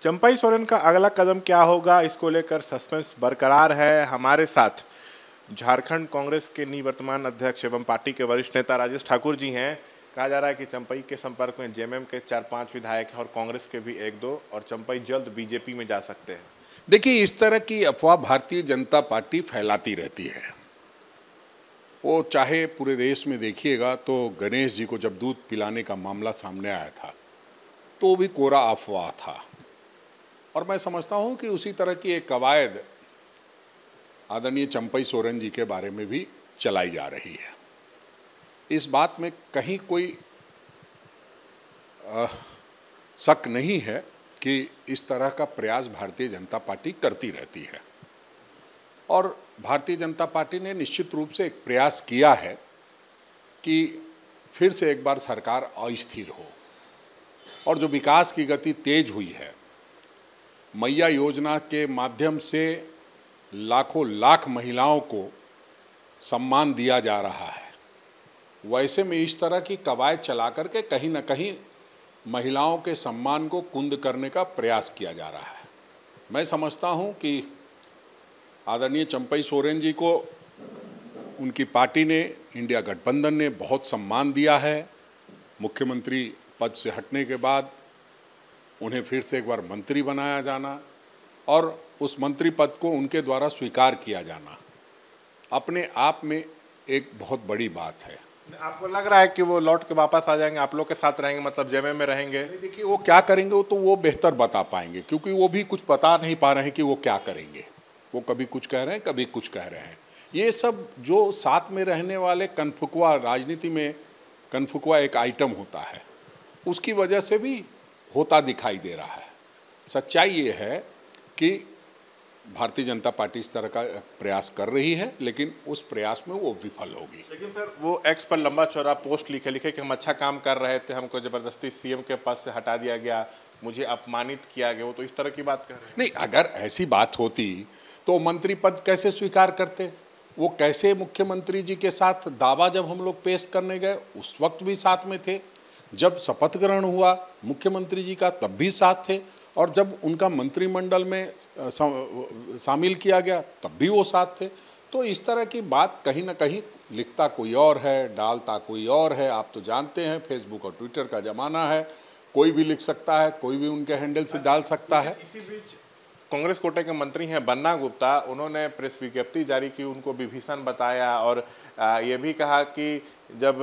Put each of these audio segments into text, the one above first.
चंपई सोरेन का अगला कदम क्या होगा, इसको लेकर सस्पेंस बरकरार है। हमारे साथ झारखंड कांग्रेस के निवर्तमान अध्यक्ष एवं पार्टी के वरिष्ठ नेता राजेश ठाकुर जी हैं। कहा जा रहा है कि चंपई के संपर्क में जेएमएम के 4-5 विधायक हैं और कांग्रेस के भी 1-2, और चंपई जल्द बीजेपी में जा सकते हैं। देखिए, इस तरह की अफवाह भारतीय जनता पार्टी फैलाती रहती है। वो चाहे पूरे देश में देखिएगा तो गणेश जी को जब दूध पिलाने का मामला सामने आया था तो वो भी कोरा अफवाह था, और मैं समझता हूँ कि उसी तरह की एक कवायद आदरणीय चंपई सोरेन जी के बारे में भी चलाई जा रही है। इस बात में कहीं कोई शक नहीं है कि इस तरह का प्रयास भारतीय जनता पार्टी करती रहती है, और भारतीय जनता पार्टी ने निश्चित रूप से एक प्रयास किया है कि फिर से एक बार सरकार अस्थिर हो, और जो विकास की गति तेज हुई है, मैया योजना के माध्यम से लाखों लाख महिलाओं को सम्मान दिया जा रहा है, वैसे में इस तरह की कवायद चला करके कहीं न कहीं महिलाओं के सम्मान को कुंद करने का प्रयास किया जा रहा है। मैं समझता हूं कि आदरणीय चंपई सोरेन जी को उनकी पार्टी ने, इंडिया गठबंधन ने बहुत सम्मान दिया है। मुख्यमंत्री पद से हटने के बाद उन्हें फिर से एक बार मंत्री बनाया जाना और उस मंत्री पद को उनके द्वारा स्वीकार किया जाना अपने आप में एक बहुत बड़ी बात है। आपको लग रहा है कि वो लौट के वापस आ जाएंगे, आप लोग के साथ रहेंगे, मतलब जेएमएम में रहेंगे? देखिए, वो क्या करेंगे वो तो वो बेहतर बता पाएंगे, क्योंकि वो भी कुछ बता नहीं पा रहे हैं कि वो क्या करेंगे। वो कभी कुछ कह रहे हैं, कभी कुछ कह रहे हैं। ये सब जो साथ में रहने वाले कनफुकवा, राजनीति में कनफुकवा एक आइटम होता है, उसकी वजह से भी होता दिखाई दे रहा है। सच्चाई ये है कि भारतीय जनता पार्टी इस तरह का प्रयास कर रही है, लेकिन उस प्रयास में वो विफल होगी। लेकिन सर, वो एक्स पर लंबा चौड़ा पोस्ट लिखे कि हम अच्छा काम कर रहे थे, हमको जबरदस्ती सीएम के पद से हटा दिया गया, मुझे अपमानित किया गया, वो तो इस तरह की बात कर रहे हैं। नहीं, अगर ऐसी बात होती तो मंत्री पद कैसे स्वीकार करते? वो कैसे मुख्यमंत्री जी के साथ दावा जब हम लोग पेश करने गए उस वक्त भी साथ में थे, जब शपथ ग्रहण हुआ मुख्यमंत्री जी का तब भी साथ थे, और जब उनका मंत्रिमंडल में शामिल किया गया तब भी वो साथ थे। तो इस तरह की बात कहीं ना कहीं लिखता कोई और है, डालता कोई और है। आप तो जानते हैं, फेसबुक और ट्विटर का ज़माना है, कोई भी लिख सकता है, कोई भी उनके हैंडल से डाल सकता है। इसी बीच कांग्रेस कोटे के मंत्री हैं बन्ना गुप्ता, उन्होंने प्रेस विज्ञप्ति जारी की, उनको विभीषण बताया और ये भी कहा कि जब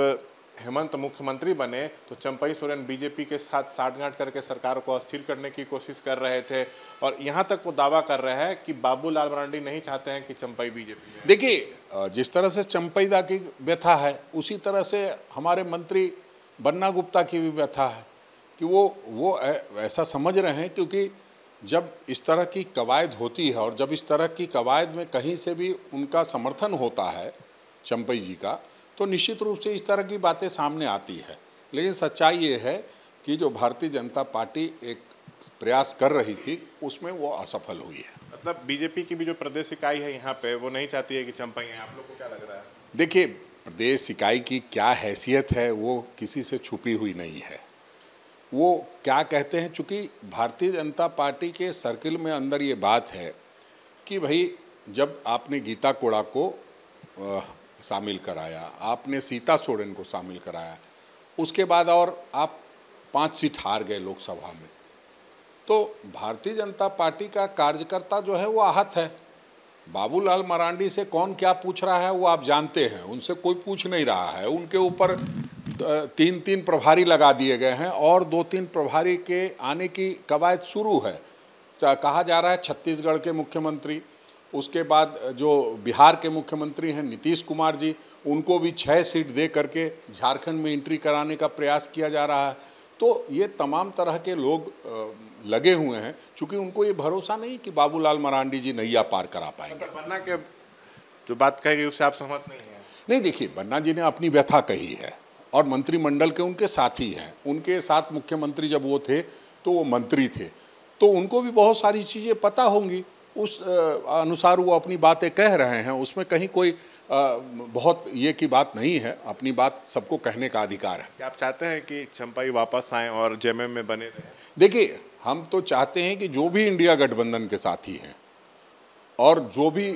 हेमंत मुख्यमंत्री बने तो चंपई सोरेन बीजेपी के साथ साठगांठ करके सरकार को अस्थिर करने की कोशिश कर रहे थे, और यहाँ तक वो दावा कर रहे हैं कि बाबूलाल मरांडी नहीं चाहते हैं कि चंपई बीजेपी में। देखिए, जिस तरह से चंपई दा की व्यथा है, उसी तरह से हमारे मंत्री बन्ना गुप्ता की भी व्यथा है कि वो ऐसा समझ रहे हैं, क्योंकि जब इस तरह की कवायद होती है और जब इस तरह की कवायद में कहीं से भी उनका समर्थन होता है चंपई जी का, तो निश्चित रूप से इस तरह की बातें सामने आती है। लेकिन सच्चाई ये है कि जो भारतीय जनता पार्टी एक प्रयास कर रही थी उसमें वो असफल हुई है। मतलब बीजेपी की भी जो प्रदेश इकाई है यहाँ पे, वो नहीं चाहती है कि चंपई है। आप लोग को क्या लग रहा है? देखिए, प्रदेश इकाई की क्या हैसियत है वो किसी से छुपी हुई नहीं है। वो क्या कहते हैं, चूँकि भारतीय जनता पार्टी के सर्किल में अंदर ये बात है कि भाई, जब आपने गीता कोड़ा को शामिल कराया, आपने सीता सोरेन को शामिल कराया, उसके बाद और आप 5 सीट हार गए लोकसभा में, तो भारतीय जनता पार्टी का कार्यकर्ता जो है वो आहत है। बाबूलाल मरांडी से कौन क्या पूछ रहा है वो आप जानते हैं, उनसे कोई पूछ नहीं रहा है। उनके ऊपर 3 प्रभारी लगा दिए गए हैं और 2-3 प्रभारी के आने की कवायद शुरू है। कहा जा रहा है छत्तीसगढ़ के मुख्यमंत्री, उसके बाद जो बिहार के मुख्यमंत्री हैं नीतीश कुमार जी, उनको भी 6 सीट दे करके झारखंड में एंट्री कराने का प्रयास किया जा रहा है। तो ये तमाम तरह के लोग लगे हुए हैं, चूँकि उनको ये भरोसा नहीं कि बाबूलाल मरांडी जी नैया पार करा पाएंगे। बन्ना के जो बात कही गई उससे आप सहमत नहीं हैं? नहीं, देखिए, बन्ना जी ने अपनी व्यथा कही है और मंत्रिमंडल के उनके साथी हैं। उनके साथ मुख्यमंत्री जब वो थे तो वो मंत्री थे, तो उनको भी बहुत सारी चीज़ें पता होंगी, उस अनुसार वो अपनी बातें कह रहे हैं। उसमें कहीं कोई बहुत ये की बात नहीं है, अपनी बात सबको कहने का अधिकार है। क्या आप चाहते हैं कि चंपई वापस आएँ और जेएमएम में बने रहें? देखिए, हम तो चाहते हैं कि जो भी इंडिया गठबंधन के साथी हैं और जो भी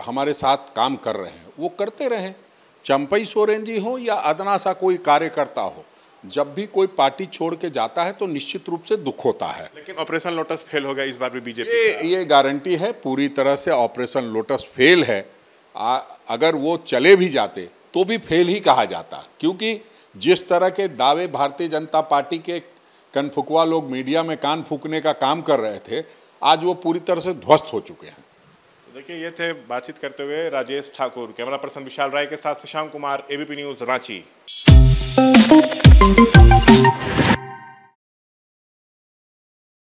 हमारे साथ काम कर रहे हैं वो करते रहें, चंपई सोरेन जी हो या अदना सा कोई कार्यकर्ता हो। जब भी कोई पार्टी छोड़ के जाता है तो निश्चित रूप से दुख होता है। लेकिन ऑपरेशन लोटस फेल हो गया इस बार भी बीजेपी। ये गारंटी है, पूरी तरह से ऑपरेशन लोटस फेल है। अगर वो चले भी जाते तो भी फेल ही कहा जाता, क्योंकि जिस तरह के दावे भारतीय जनता पार्टी के कनफुकवा लोग मीडिया में कान फूकने का काम कर रहे थे, आज वो पूरी तरह से ध्वस्त हो चुके हैं। देखिए, ये थे बातचीत करते हुए राजेश ठाकुर। कैमरा पर्सन विशाल राय के साथ शशांक कुमार, एबीपी न्यूज, रांची।